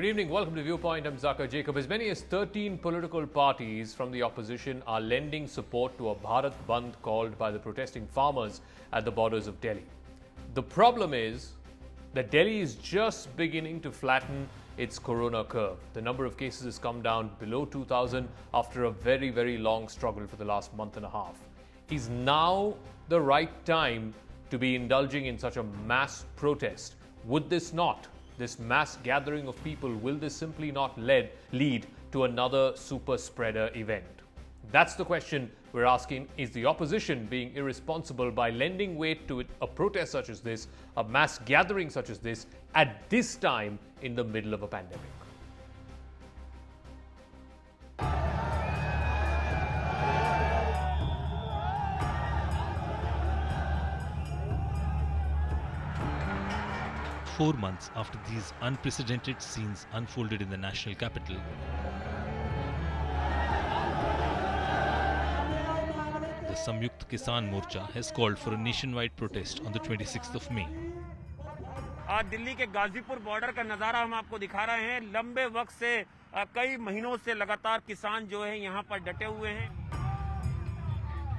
Good evening. Welcome to Viewpoint. I'm Zakir Jacob. As many as 13 political parties from the opposition are lending support to a Bharat Bandh called by the protesting farmers at the borders of Delhi. The problem is that Delhi is just beginning to flatten its corona curve. The number of cases has come down below 2,000 after a very, very long struggle for the last month and a half. Is now the right time to be indulging in such a mass protest? Would this mass gathering of people, will this simply not lead to another super spreader event? That's the question we're asking. Is the opposition being irresponsible by lending weight to a protest such as this, a mass gathering such as this, at this time in the middle of a pandemic? 4 months after these unprecedented scenes unfolded in the national capital, the Samyukt Kisan Morcha has called for a nationwide protest on the 26th of May. आज दिल्ली के Ghazipur border का नजारा हम आपको दिखा रहे हैं। लंबे वक्त से कई महीनों से लगातार किसान जो है यहाँ पर डटे हुए हैं।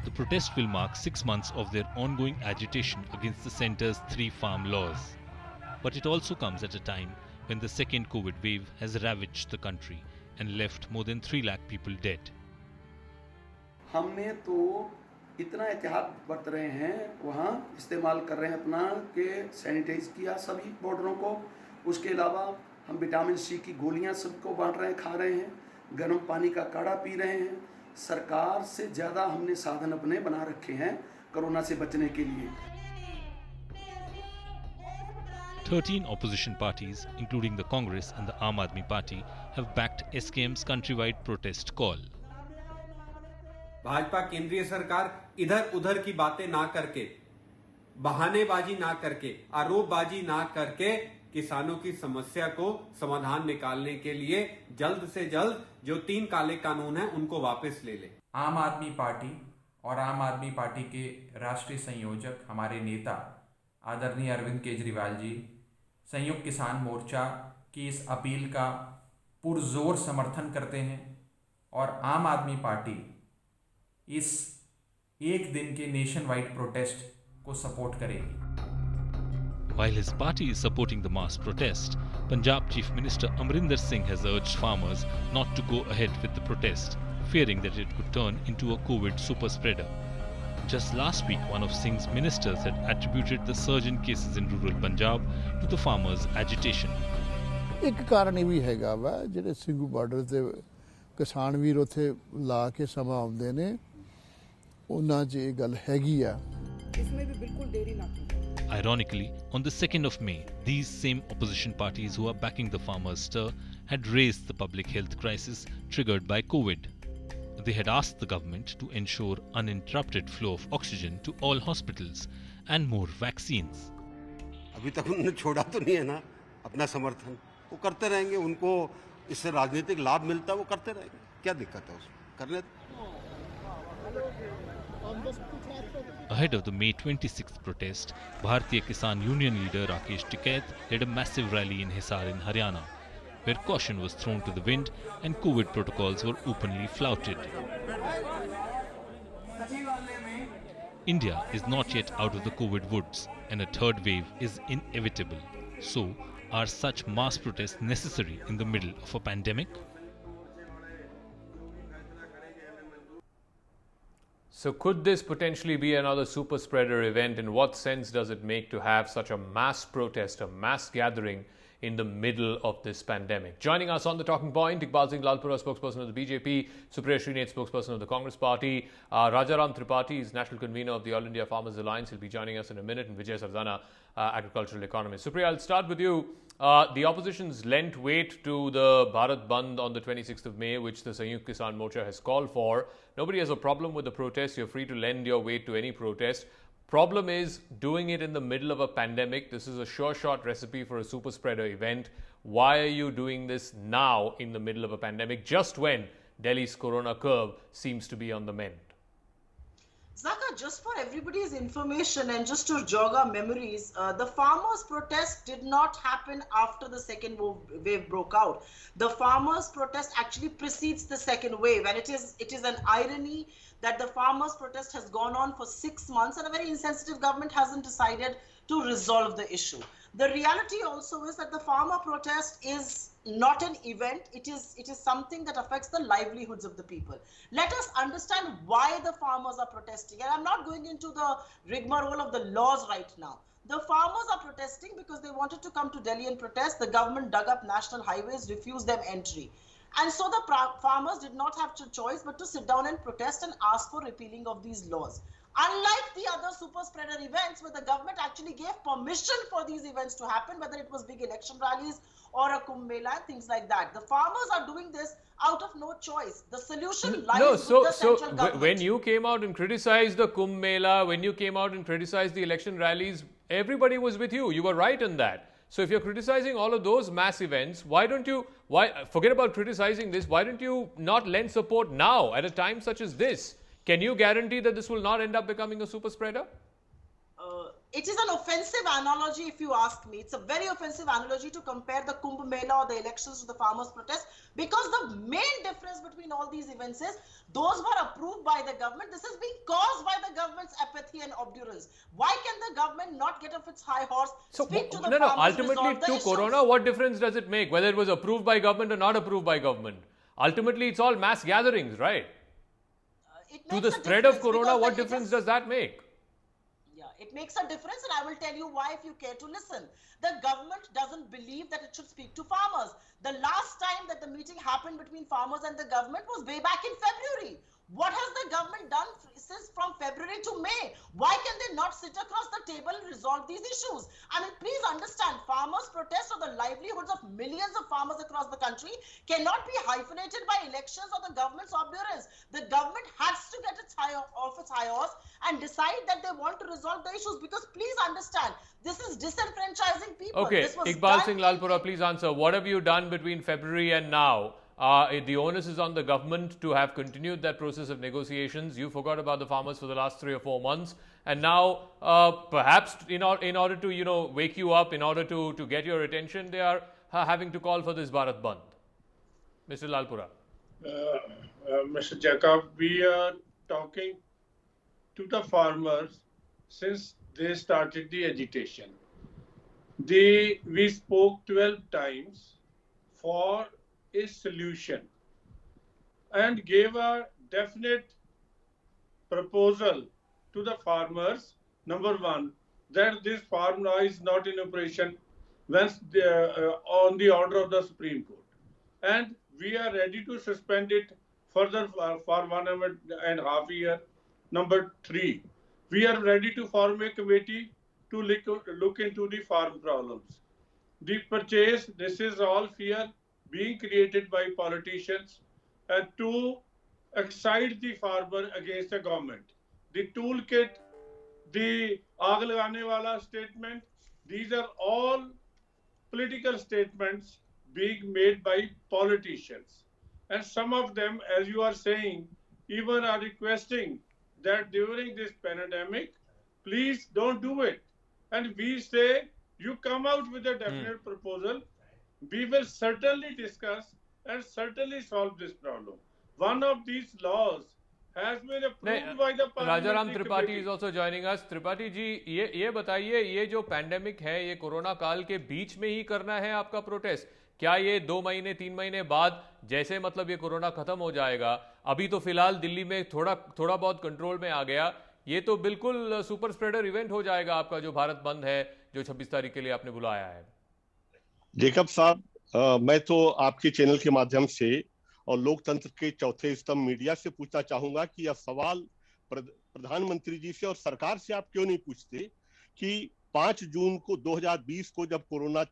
The protest will mark 6 months of their ongoing agitation against the centre's 3 farm laws. But it also comes at a time when the second COVID wave has ravaged the country and left more than 3 lakh people dead. हमने तो इतना एहतियात बरत रहे हैं, वहाँ इस्तेमाल कर रहे हैं अपना के सैनिटाइज किया सभी बॉर्डरों को। उसके अलावा हम विटामिन सी की गोलियाँ सबको बांट रहे हैं, खा रहे हैं, गर्म पानी का काढ़ा पी रहे हैं। सरकार से ज़्यादा हमने साधन अपने बना रखे हैं कोरोना से बचने के लिए। 13 opposition parties, including the Congress and the Aam Aadmi Party, have backed SKM's countrywide protest call. Bhajpa केंद्रीय सरकार इधर उधर की बातें ना करके, बहानेबाजी ना करके, आरोपबाजी ना करके किसानों की समस्या को समाधान निकालने के लिए जल्द से जल्द जो 3 काले कानून हैं उनको वापस ले ले। आम आदमी पार्टी और आम आदमी पार्टी के राष्ट्रीय संयोजक हमारे नेता आदरणीय अरविंद केजरीवाल जी संयुक्त किसान मोर्चा की इस अपील का पुरजोर समर्थन करते हैं और आम आदमी पार्टी इस एक दिन के नेशन वाइड प्रोटेस्ट को सपोर्ट करेगी। While his party is supporting the mass protest, Punjab Chief Minister Amarinder Singh has urged farmers not to go ahead with the protest, fearing that it could turn into a COVID super spreader. Just last week, one of Singh's ministers had attributed the surge in cases in rural Punjab to the farmers' agitation. एक कारण ਇਹ ਵੀ ਹੈਗਾ ਵਾ ਜਿਹੜੇ Singhu border ਤੇ ਕਿਸਾਨ ਵੀਰ ਉੱਥੇ ਲਾ ਕੇ ਸਮਾਂ ਆਉਂਦੇ ਨੇ ਉਹਨਾਂ 'ਚ ਇਹ ਗੱਲ ਹੈਗੀ ਆ। इसमें भी बिल्कुल देरी ना की। Ironically, on the 2nd of May, these same opposition parties who are backing the farmers' stir had raised the public health crisis triggered by COVID. They had asked the government to ensure uninterrupted flow of oxygen to all hospitals and more vaccines. अभी तक उन्होंने छोड़ा तो नहीं है ना अपना समर्थन, वो करते रहेंगे। उनको इससे राजनीतिक लाभ मिलता है, वो करते रहेंगे। क्या दिक्कत है उसमें, करने। Ahead of the May 26th protest, Bharti Kisan Union leader Rakesh Tikait led a massive rally in Hisar in Haryana, where caution was thrown to the wind and COVID protocols were openly flouted. India is not yet out of the COVID woods and a third wave is inevitable. So, are such mass protests necessary in the middle of a pandemic? So could this potentially be another super spreader event? In what sense does it make to have such a mass protest, a mass gathering in the middle of this pandemic? Joining us on the talking point, Iqbal Singh Lalpura, spokesperson of the BJP, Supriya Srinath, spokesperson of the Congress Party, Rajaram Tripathi is national convener of the All India Farmers Alliance. He'll be joining us in a minute, and Vijay Sardana, agricultural economist. Supriya, I'll start with you. The opposition's lent weight to the Bharat Bandh on the 26th of May, which the Samyukt Kisan Morcha has called for. Nobody has a problem with the protest. You're free to lend your weight to any protest. Problem is doing it in the middle of a pandemic. This is a sure shot recipe for a super spreader event. Why are you doing this now in the middle of a pandemic, just when Delhi's corona curve seems to be on the mend? Zaka, just for everybody's information and just to jog our memories, the farmers' protest did not happen after the second wave broke out. The farmers' protest actually precedes the second wave, and it is an irony that the farmers' protest has gone on for 6 months and a very insensitive government hasn't decided to resolve the issue. The reality also is that the farmer protest is not an event. It is something that affects the livelihoods of the people. Let us understand why the farmers are protesting. And I'm not going into the rigmarole of the laws right now. The farmers are protesting because they wanted to come to Delhi and protest. The government dug up national highways, refused them entry. And so the farmers did not have a choice but to sit down and protest and ask for repealing of these laws. Unlike the other super spreader events where the government actually gave permission for these events to happen, whether it was big election rallies or a Kumbh Mela and things like that. The farmers are doing this out of no choice. The solution lies with the central government. When you came out and criticized the Kumbh Mela, when you came out and criticized the election rallies, everybody was with you. You were right in that. So if you're criticizing all of those mass events, forget about criticizing this, why don't you not lend support now at a time such as this? Can you guarantee that this will not end up becoming a super spreader? It is an offensive analogy if you ask me. It's a very offensive analogy to compare the Kumbh Mela or the elections to the farmers' protest, because the main difference between all these events is those were approved by the government. This is being caused by the government's apathy and obdurance. Why can the government not get off its high horse, speak to the farmers, ultimately to Corona, what difference does it make whether it was approved by government or not approved by government? Ultimately, it's all mass gatherings, right? To the spread of Corona, what difference does that make? It makes a difference, and I will tell you why if you care to listen. The government doesn't believe that it should speak to farmers. The last time that the meeting happened between farmers and the government was way back in February. What has the government done since from February to May? Why can they not sit across the table and resolve these issues? I mean, please understand, farmers' protests or the livelihoods of millions of farmers across the country cannot be hyphenated by elections or the government's obdurance. The government has to get off its high horse and decide that they want to resolve the issues, because please understand, this is disenfranchising people. Okay, Iqbal Singh Lalpura, please answer. What have you done between February and now? The onus is on the government to have continued that process of negotiations. You forgot about the farmers for the last 3 or 4 months. And now, perhaps in order to, wake you up, in order to get your attention, they are having to call for this Bharat Bandh. Mr. Lalpura. Mr. Jacob, we are talking to the farmers since they started the agitation. We spoke 12 times for a solution and gave a definite proposal to the farmers. Number one, that this farm law is not in operation on the order of the Supreme Court, and we are ready to suspend it further for 1.5 years. Number three, we are ready to form a committee to look into the farm problems. The purchase, this is all fear being created by politicians to excite the farmer against the government. The toolkit, the aag lagane wala statement, these are all political statements being made by politicians. And some of them, as you are saying, even are requesting that during this pandemic, please don't do it. And we say, you come out with a definite proposal. We will certainly discuss and certainly solve this problem. One of these laws has been approved by the Rajaram Tripathi is also joining us. Tripathi ji, ये बताइए, ये जो pandemic है, ये corona काल के बीच में ही करना है आपका प्रोटेस्ट? क्या ये 2 महीने 3 महीने बाद जैसे मतलब ये कोरोना खत्म हो जाएगा? अभी तो फिलहाल दिल्ली में थोड़ा बहुत कंट्रोल में आ गया. ये तो बिल्कुल सुपर स्प्रेडर इवेंट हो जाएगा आपका जो भारत बंद है, जो 26 तारीख के लिए आपने बुलाया है. जेकब साहब, मैं तो आपके चैनल के माध्यम से और लोकतंत्र के चौथे स्तंभ मीडिया से पूछना चाहूंगा कि यह सवाल प्रधानमंत्री जी से और सरकार से आप क्यों नहीं पूछते कि 5 जून को 2020 को जब कोरोना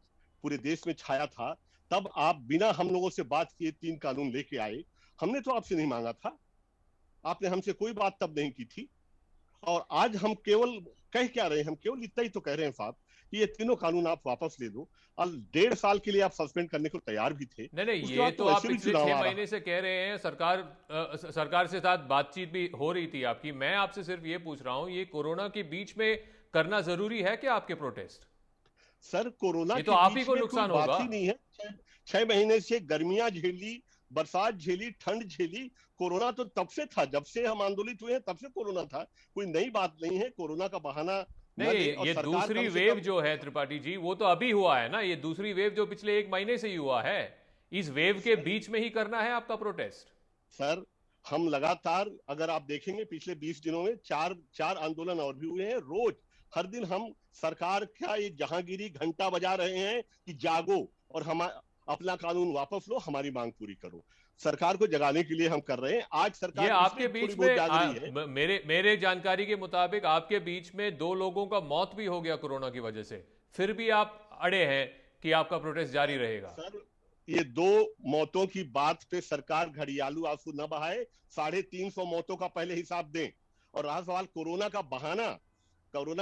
पूरे देश में छाया था, तब आप बिना हम लोगों से बात किए 3 कानून लेके आए. हमने तो आपसे नहीं मांगा था, आपने हमसे कोई बात तब नहीं की थी. और आज हम केवल कह क्या रहे हैं, हम केवल इतना ही तो कह रहे हैं साहब कि ये तीनों कानून आप वापस ले दो, और 1.5 साल के लिए आप सस्पेंड करने को तैयार भी थे। नहीं, उसके ये बाद तो आप वैसे भी पिछले चुनाव 6 आ रहा महीने से कह रहे हैं, सरकार से साथ बातचीत भी हो रही थी आपकी। मैं आपसे सिर्फ ये पूछ रहा हूं, ये कोरोना के बीच में करना जरूरी है क्या आपके प्रोटेस्ट? सर, कोरोना ये के तो आप ही बीच को में कोई नुकसान बात होगा। ही नहीं है। 6 महीने से गर्मियां झेली, बरसात झेली, ठंड झेली। कोरोना तो तब से था, जब से हम आंदोलित हुए हैं तब से कोरोना था। कोई नई बात नहीं है, कोरोना का बहाना न नहीं, दे। और ये सरकार दूसरी कम से वेव कम, जो है त्रिपाठी जी, वो तो अभी हुआ है ना। ये दूसरी वेव जो पिछले 1 महीने से ही हुआ है, इस वेव के बीच में ही करना है आपका प्रोटेस्ट? सर, हम लगातार, अगर आप देखेंगे पिछले 20 दिनों में चार आंदोलन और भी हुए हैं। रोज हर दिन हम सरकार का ये जहांगीरी घंटा बजा रहे हैं कि जागो और हम अपना कानून वापस लो, हमारी मांग पूरी करो। सरकार को जगाने के लिए हम कर रहे हैं। आज ये सरकार आपके इसलिए थोड़ी बीच बहुत में जाग रही है। मेरे जानकारी के मुताबिक आपके बीच में 2 लोगों का मौत भी हो गया कोरोना की वजह से, फिर भी आप अड़े हैं कि आपका प्रोटेस्ट जारी रहेगा। सर, ये 2 मौतों की बात पे सरकार घड़ियालू आंसू न बहाए, 350 मौतों का पहले हिसाब दें। और रहा सवाल कोरोना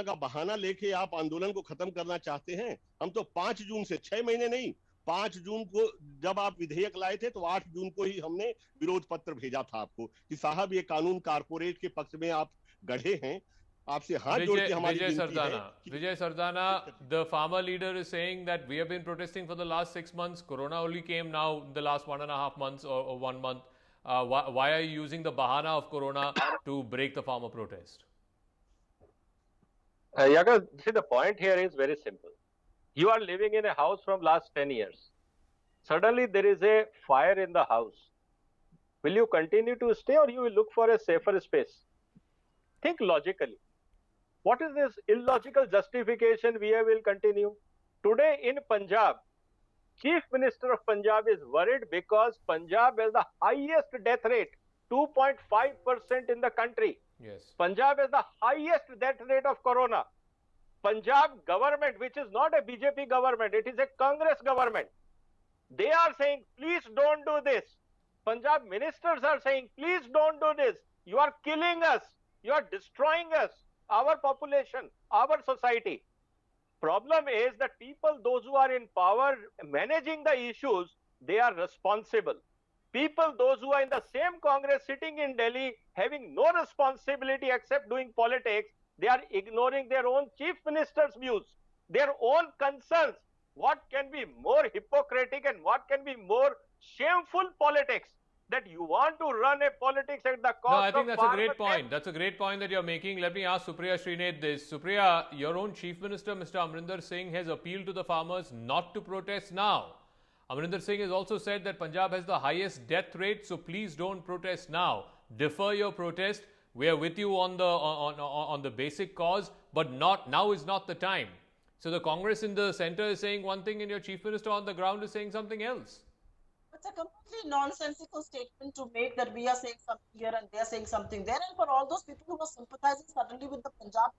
का बहाना लेके आप आंदोलन को खत्म करना चाहते हैं। हम तो 5 जून से, 6 महीने नहीं, 5 जून को जब आप विधेयक लाए थे तो 8 जून को ही हमने विरोध पत्र भेजा था आपको कि साहब ये कानून कारपोरेट के पक्ष में आप गढ़े हैं। आपसे हाथ जोड़ के हमारी विनती है। Vijay Sardana, the farmer leader is saying that we have been protesting for the last 6 months. Corona only came now in the last 1.5 months or 1 month. Why are you using the bahana of Corona to break the farmer protest? Yaga, see, the point here is very simple. You are living in a house from last 10 years. Suddenly there is a fire in the house. Will you continue to stay or you will look for a safer space? Think logically. What is this illogical justification we will continue? Today in Punjab, Chief Minister of Punjab is worried because Punjab has the highest death rate, 2.5% in the country. Yes. Punjab has the highest death rate of corona. Punjab government, which is not a BJP government, it is a Congress government. They are saying, please don't do this. Punjab ministers are saying, please don't do this. You are killing us. You are destroying us, our population, our society. Problem is that people, those who are in power, managing the issues, they are responsible. People, those who are in the same Congress sitting in Delhi, having no responsibility except doing politics, they are ignoring their own chief minister's views, their own concerns. What can be more hypocritic and what can be more shameful politics? That you want to run a politics at the cost of... No, I think that's a great point. That's a great point that you're making. Let me ask Supriya Srinath this. Supriya, your own Chief Minister, Mr. Amarinder Singh, has appealed to the farmers not to protest now. Amarinder Singh has also said that Punjab has the highest death rate, so please don't protest now. Defer your protest. We are with you on the basic cause, but now is not the time. So the Congress in the centre is saying one thing and your Chief Minister on the ground is saying something else. It's a completely nonsensical statement to make that we are saying something here and they are saying something there. And for all those people who were sympathizing suddenly with the Punjab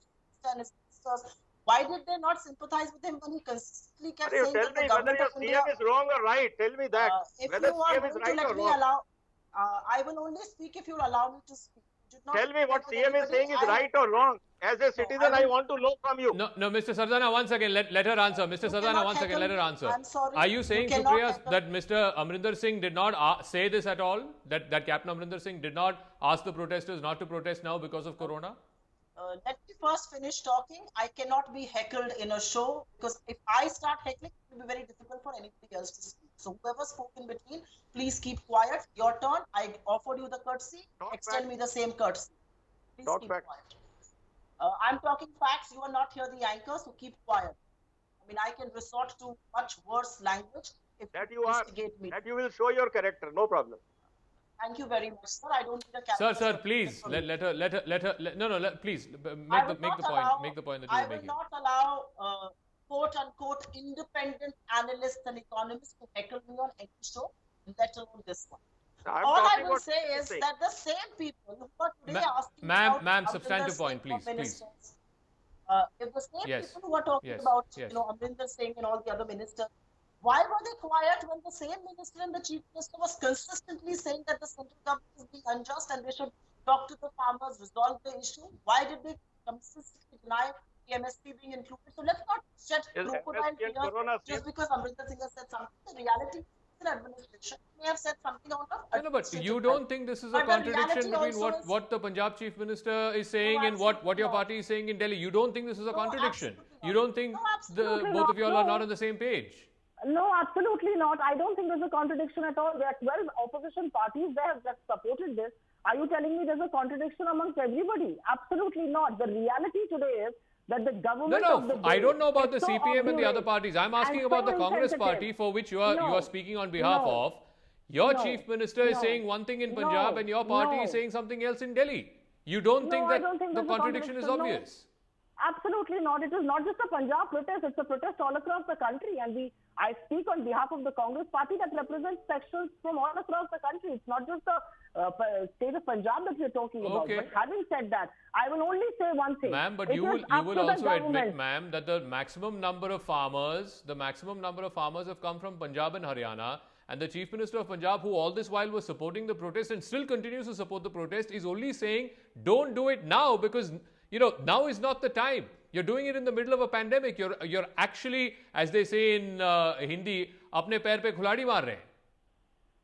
and his ministers, why did they not sympathize with him when he consistently kept saying that the government of India... CM is wrong or right? Tell me that. If whether you are CM going is right to let or me wrong. allow... I will only speak if you allow me to speak. Tell me what CM is saying is right or wrong. As a citizen, I want to know from you. No, Mr. Sardana, one second. Let her answer. Mr. Sardana, one second. Let her answer. I'm sorry. Are you saying, Supriya, that Mr. Amarinder Singh did not say this at all? That Captain Amarinder Singh did not ask the protesters not to protest now because of Corona? Let me first finish talking. I cannot be heckled in a show because if I start heckling, it will be very difficult for anybody else to speak. So whoever spoke in between, please keep quiet. Your turn. I offered you the courtesy. Extend me the same courtesy. Please keep quiet. I'm talking facts. You are not here the anchor, so keep quiet. I mean, I can resort to much worse language if you instigate me. That you will show your character. No problem. Thank you very much, sir. I don't need a character. Sir, please let her. Please make the point. Make the point that you are making. I will not allow quote unquote independent analysts and economists to heckle me on any show, let alone this one. All I will say is that the same people who are today asking ma'am, substantive point, please. If the same people who are talking about, Amarinder Singh and all the other ministers, why were they quiet when the same minister and the chief minister was consistently saying that the central government is being unjust and they should talk to the farmers, resolve the issue? Why did they consistently deny the MSP being included. So let's not shed crocodile tears just because Amarinder Singh has said something. The reality is the administration may have said something out of No, but you don't think this is a contradiction between what the Punjab Chief Minister is saying and what your party is saying in Delhi? You don't think this is a contradiction? You don't think both of you all are not on the same page? No, absolutely not. I don't think there's a contradiction at all. There are 12 opposition parties that have supported this. Are you telling me there's a contradiction amongst everybody? Absolutely not. The reality today is that the government of the I don't know about the CPM and the other parties. I'm asking about the Congress party, for which you are speaking on behalf of. Your Chief Minister is saying one thing in Punjab and your party is saying something else in Delhi. You don't think that the contradiction is obvious? Absolutely not. It is not just a Punjab protest, it's a protest all across the country. And I speak on behalf of the Congress party that represents sections from all across the country. It's not just the state of Punjab that we're talking about. But having said that, I will only say one thing. Ma'am, but you will also admit, ma'am, that the maximum number of farmers have come from Punjab and Haryana. And the Chief Minister of Punjab, who all this while was supporting the protest and still continues to support the protest, is only saying, don't do it now because, now is not the time. You're doing it in the middle of a pandemic. You're actually, as they say in Hindi, अपने पैर पे कुल्हाड़ी मार रहे हैं.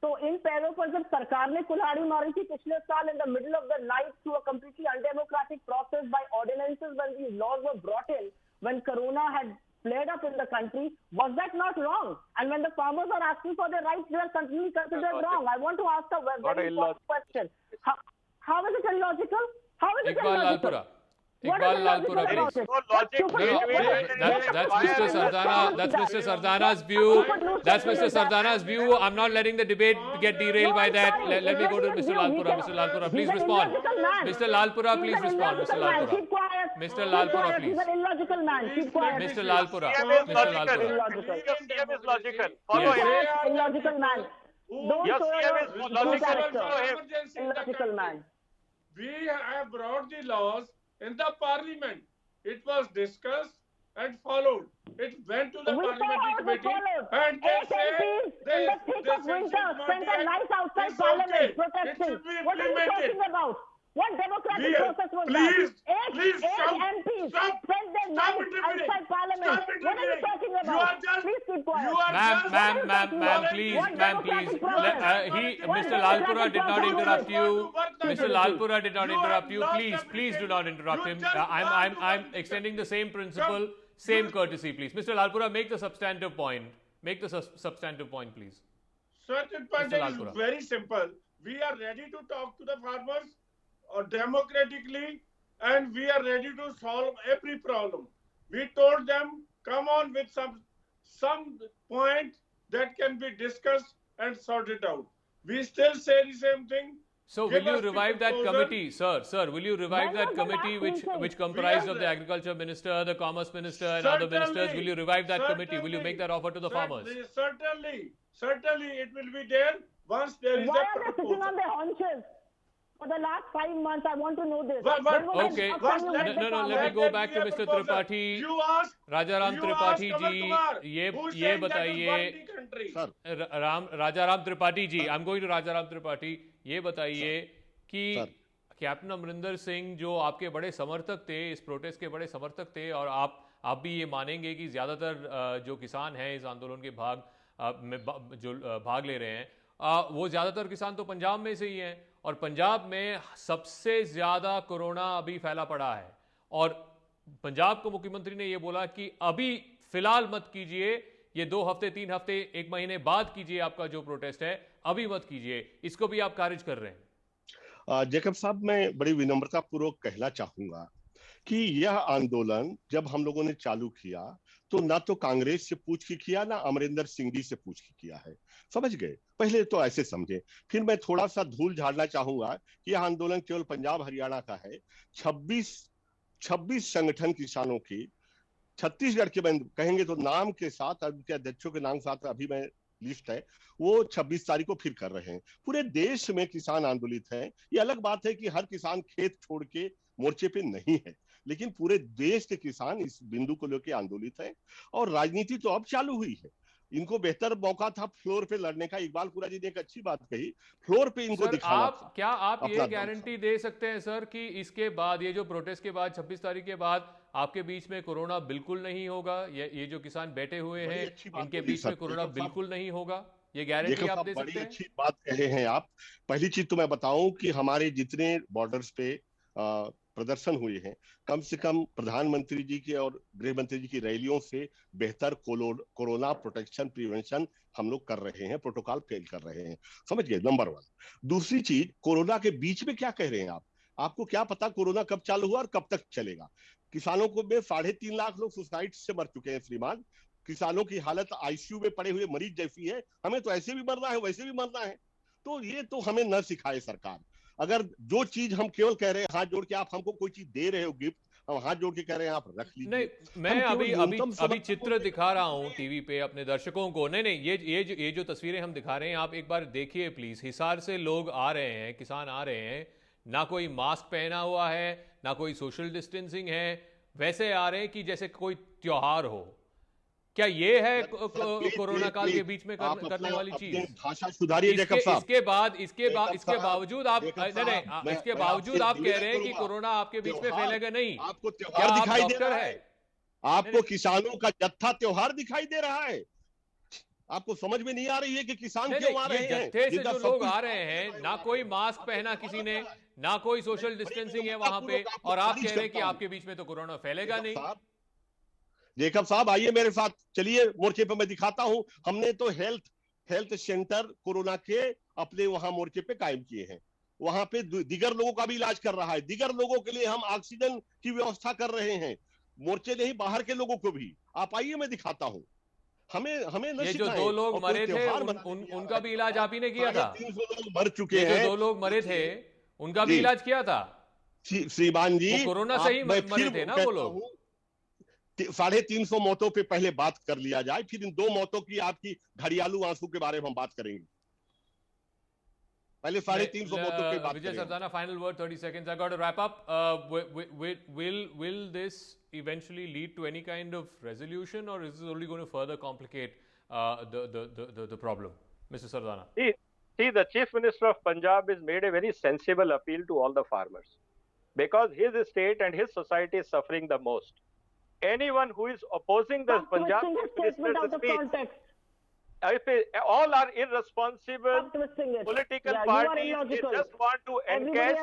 तो इन पैरों पर जब सरकार ने कुल्हाड़ी मारी थी पिछले साल in the middle of the night through a completely undemocratic process by ordinances when these laws were brought in, when Corona had flared up in the country, was that not wrong? And when the farmers are asking for their rights, they are continually considered wrong. I want to ask a very important question. How is it illogical? How is it illogical? Iqbal Lalpura, please. That's Mr. Sardana's view. That's Mr. Sardana's view. I'm not letting the debate get derailed by that. Let me go to Mr. Lalpura. Mr. Lalpura, please respond. Mr. Lalpura, please respond. Mr. Lalpura. Mr. Lalpura, please. He's an illogical man. Keep quiet. Mr. Lalpura. Mr. Lalpura. CM is logical. Follow him. Illogical man. Your CM is logical. Follow him. Illogical man. We have brought the laws in the parliament. It was discussed and followed. It went to the parliamentary committee and they say in the thick of winter spent a night outside parliament protesting. What are you talking about? What democratic process was that? Eight MPs spent their night outside parliament. What are you talking about? Please keep quiet. Ma'am, please. Mr. Lalpura did not interrupt you. Mr. Lalpura did not interrupt you. Please do not interrupt him. I'm extending the same principle, same courtesy, please. Mr. Lalpura, make the substantive point. Make the substantive point, please. Certain point is very simple. We are ready to talk to the farmers democratically, and we are ready to solve every problem. We told them, come on with some point that can be discussed and sorted out. We still say the same thing. So will you revive that committee, sir? Sir, will you revive that committee which comprised of the Agriculture Minister, the Commerce Minister and other ministers? Will you revive that committee? Will you make that offer to the farmers? Certainly it will be there once there is a proposal. Why are they sitting on their haunches? For the last 5 months, I want to know this. Okay, no, let me go back to Mr. Tripathi. Rajaram Tripathi ji, ये बताइए, Rajaram Tripathi ji, I'm going to Rajaram Tripathi, ये बताइए कि captain Amarinder Singh जो आपके बड़े समर्थक थे, इस प्रोटेस्ट के बड़े समर्थक थे, और आप भी ये मानेंगे कि ज़्यादातर जो किसान हैं इस आंदोलन के भाग ले रहे हैं, वो ज़्यादातर किसान तो पंजाब में से ही हैं, और पंजाब में सबसे ज़्यादा कोरोना अभी फैला पड़ा है, और पंजाब को मुख्यमंत्री ने ये बोला कि अभी फिलहाल मत कीजिए, ये 2 हफ्ते 3 हफ्ते 1 महीने बाद कीजिए आपका जो प्रोटेस्ट है, अभी मत कीजिए, इसको भी आप खारिज कर रहे हैं। जेकब साहब, मैं बड़ी विनम्रता पूर्वक कहना चाहूंगा कि यह आंदोलन जब हम लोगों ने चालू किया तो ना तो कांग्रेस से पूछ के किया, ना अमरिंदर सिंह जी से पूछ के किया है, समझ गए? पहले तो ऐसे समझे। फिर मैं थोड़ा सा धूल झाड़ना चाहूंगा कि यह आंदोलन केवल पंजाब हरियाणा का है। 26 संगठन किसानों की छत्तीसगढ़ के कहेंगे तो नाम के साथ, उनके अध्यक्षों के नाम के साथ अभी मैं लिस्ट है, वो 26 तारीख को फिर कर रहे हैं। पूरे देश में किसान आंदोलित हैं। ये अलग बात है कि हर किसान खेत छोड़ के मोर्चे पे नहीं है, लेकिन पूरे देश के किसान इस बिंदु को लेकर आंदोलित हैं, और राजनीति तो अब चालू हुई है। इनको बेहतर मौका था फ्लोर पे लड़ने का। इकबाल कुरा जी ने एक अच्छी बात कही, फ्लोर पे इनको दिखाना था। क्या आप ये अपना दम गारंटी दे सकते हैं सर कि इसके बाद, ये जो प्रोटेस्ट के बाद 26 तारीख के बाद आपके बीच में कोरोना बिल्कुल नहीं होगा? ये जो किसान बैठे हुए बड़ी हैं अच्छी बात इनके बोली बीच सर में कोरोना जेकब साहब। बिल्कुल नहीं होगा, ये गारंटी जेकब आप साहब दे बड़ी सकते हैं? अच्छी बात कहे हैं आप। पहली चीज तो मैं बताऊं कि हमारे जितने बॉर्डर्स पे प्रदर्शन हुए हैं, कम से कम प्रधानमंत्री जी के और गृह मंत्री जी की रैलियों से बेहतर कोरोना प्रोटेक्शन प्रिवेंशन हम लोग कर रहे हैं, प्रोटोकॉल फेल कर रहे हैं। समझ गए, नंबर वन। दूसरी चीज, कोरोना के बीच में क्या कह रहे हैं आप? आपको क्या पता कोरोना कब चालू हुआ और कब तक चलेगा? किसानों को में 3.5 लाख लोग सुसाइड से मर चुके हैं श्रीमान। किसानों की हालत आईसीयू में पड़े हुए मरीज जैसी है। हमें तो ऐसे भी मरना है, वैसे भी मरना है। तो ये तो हमें न सिखाए सरकार। अगर जो चीज हम केवल कह रहे हैं हाथ जोड़ के, आप हमको कोई चीज दे रहे हो गिफ्ट, हम हाथ जोड़ के कह रहे हैं आप रख लीजिए। नहीं, मैं अभी चित्र दिखा रहा हूं टीवी पे अपने दर्शकों को। नहीं, ये जो तस्वीरें हम दिखा रहे हैं, आप एक बार देखिए प्लीज। हिसार से लोग आ रहे हैं, किसान आ रहे हैं, ना कोई मास्क पहना हुआ है, ना कोई सोशल डिस्टेंसिंग है, वैसे आ रहे हैं कि जैसे कोई त्योहार हो। क्या ये है कोरोना काल के बीच में करने वाली चीज? भाषा सुधारिए जेकब साहब। इसके बावजूद आप इसके बावजूद आप कह रहे हैं कि कोरोना आपके बीच में फैलेगा नहीं। आपको क्या त्योहार आप दिखाई दे डॉक्टर रहा है? है? आपको किसानों का जत्था त्योहार दिखाई दे रहा है? आपको समझ में नहीं आ रही है कि किसान क्यों आ रहे हैं? जत्थे से जो लोग आ रहे हैं, ना कोई मास्क पहना किसी ने, ना कोई सोशल डिस्टेंसिंग है वहां पे, और आप कह रहे हैं कि आपके बीच में तो कोरोना फैलेगा नहीं। जेकब साहब आइए मेरे साथ, चलिए मोर्चे पे मैं दिखाता हूं। हमने तो हेल्थ सेंटर कोरोना के अपने वहां मोर्चे पे कायम किए हैं। वहां पे दिगर लोगों का भी इलाज कर रहा है। दिगर लोगों के लिए हम ऑक्सीजन की व्यवस्था कर रहे हैं, मोर्चे नहीं बाहर के लोगों को भी। आप आइए मैं दिखाता हूं। हमें न ये जो सिखाएं। 2 लोग मरे थे उनका भी इलाज आप ही ने किया था? 350 लोग मर चुके हैं। ये जो 2 लोग मरे थे उनका भी इलाज किया था? श्रीमान जी, वो कोरोना से ही मरे थे ना वो लोग? 350 मौतों पे पहले बात कर लिया जाए, फिर इन 2 मौतों की आपकी घड़ियालू आंसू के बारे में हम बात करेंगे। पहले 350 मौतों की बात Vijay करेंगे। Sardana, final word, 30 seconds. I got to wrap up. Will this eventually lead to any kind of resolution, or is this only going to further complicate the problem? Mr. Sardana. See, the Chief Minister of Punjab has made a very sensible appeal to all the farmers, because his state and his society is suffering the most. Anyone who is opposing the Punjab Chief Minister's speech, all are irresponsible political parties. They just want to encash,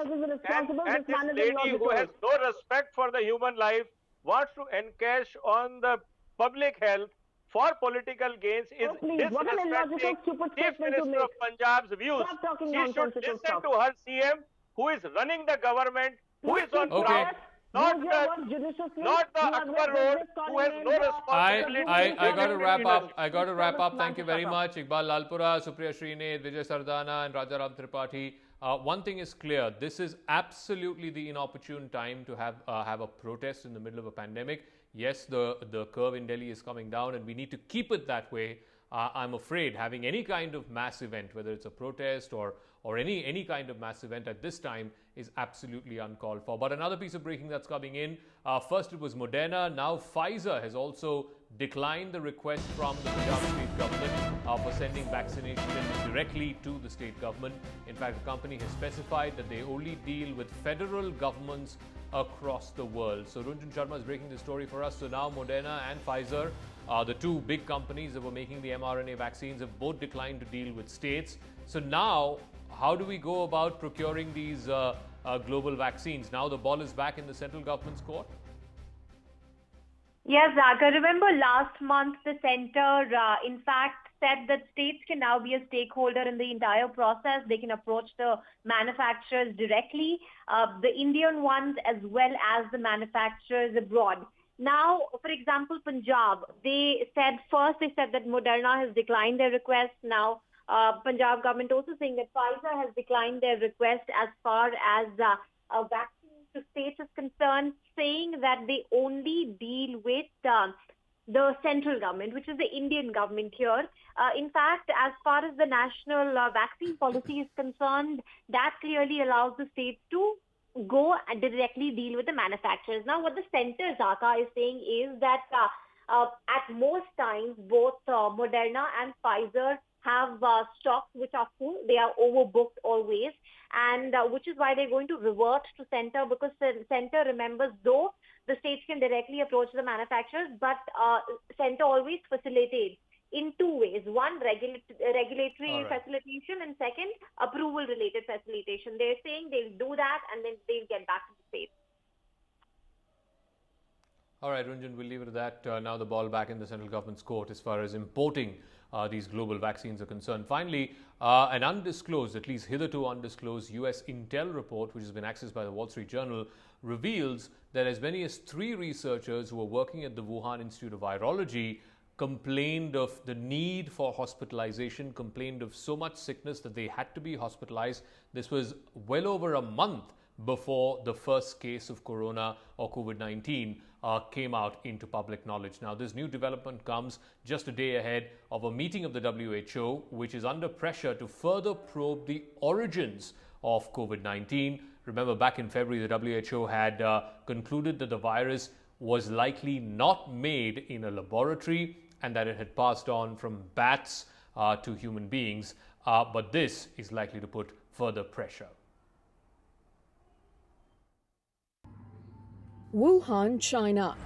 and this lady who has no respect for the human life wants to encash on the public health for political gains is disrespecting Chief Minister of Punjab's views. She should listen to her CM, who is running the government, who is on ground. Not the Akbar Road, who has no responsibility. I got to wrap up. I got to wrap up. Thank you very much. Iqbal Lalpura, Supriya Srinath, Vijay Sardana, and Rajaram Tripathi. One thing is clear. This is absolutely the inopportune time to have a protest in the middle of a pandemic. Yes, the curve in Delhi is coming down, and we need to keep it that way. I'm afraid having any kind of mass event, whether it's a protest or any kind of mass event at this time, is absolutely uncalled for. But another piece of breaking that's coming in. First it was Moderna, now Pfizer has also declined the request from the Punjab state government for sending vaccination directly to the state government. In fact, the company has specified that they only deal with federal governments across the world. So Runjun Sharma is breaking the story for us. So now Moderna and Pfizer, the two big companies that were making the mRNA vaccines, have both declined to deal with states. So now, how do we go about procuring these global vaccines? Now the ball is back in the central government's court? Yes, Zach. I remember last month the centre, in fact, said that states can now be a stakeholder in the entire process. They can approach the manufacturers directly, the Indian ones as well as the manufacturers abroad. Now, for example, Punjab, they said that Moderna has declined their request. Now, Punjab government also saying that Pfizer has declined their request as far as vaccine to states is concerned, saying that they only deal with the central government, which is the Indian government here. In fact, as far as the national vaccine policy is concerned, that clearly allows the states to go and directly deal with the manufacturers. Now, what the centre, Zaka, is saying is that At most times, both Moderna and Pfizer have stocks which are full. They are overbooked always, and which is why they're going to revert to center, because center, remembers, though the states can directly approach the manufacturers, but center always facilitates in two ways. One, regulatory facilitation, and second, approval-related facilitation. They're saying they'll do that and then they'll get back to the states. All right, Runjan, we'll leave it at that. Now the ball back in the central government's court as far as importing these global vaccines are concerned. Finally, an undisclosed, at least hitherto undisclosed, US intel report, which has been accessed by the Wall Street Journal, reveals that as many as 3 researchers who were working at the Wuhan Institute of Virology complained of the need for hospitalization, complained of so much sickness that they had to be hospitalized. This was well over a month before the first case of corona or COVID-19 came out into public knowledge. Now, this new development comes just a day ahead of a meeting of the WHO, which is under pressure to further probe the origins of COVID-19. Remember, back in February, the WHO had concluded that the virus was likely not made in a laboratory and that it had passed on from bats to human beings. But this is likely to put further pressure. Wuhan, China,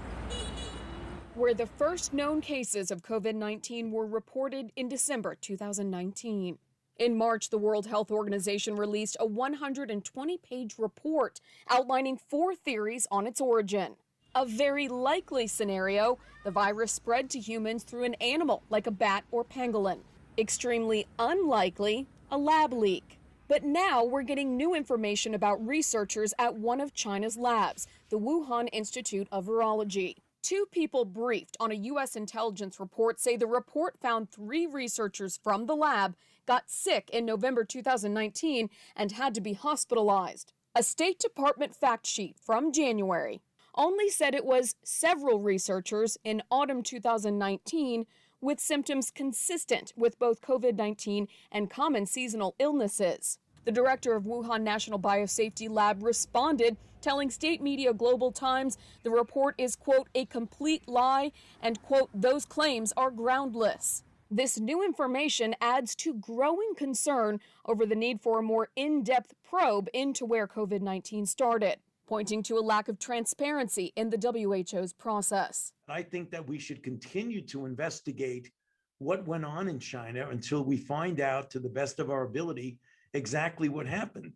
where the first known cases of COVID-19 were reported in December 2019. In March, the World Health Organization released a 120-page report outlining 4 theories on its origin. A very likely scenario, the virus spread to humans through an animal like a bat or pangolin. Extremely unlikely, a lab leak. But now we're getting new information about researchers at one of China's labs, the Wuhan Institute of Virology. 2 people briefed on a U.S. intelligence report say the report found 3 researchers from the lab got sick in November 2019 and had to be hospitalized. A State Department fact sheet from January only said it was several researchers in autumn 2019 with symptoms consistent with both COVID-19 and common seasonal illnesses. The director of Wuhan National Biosafety Lab responded, telling state media Global Times the report is, quote, a complete lie and, quote, those claims are groundless. This new information adds to growing concern over the need for a more in-depth probe into where COVID-19 started, pointing to a lack of transparency in the WHO's process. I think that we should continue to investigate what went on in China until we find out, to the best of our ability, exactly what happened.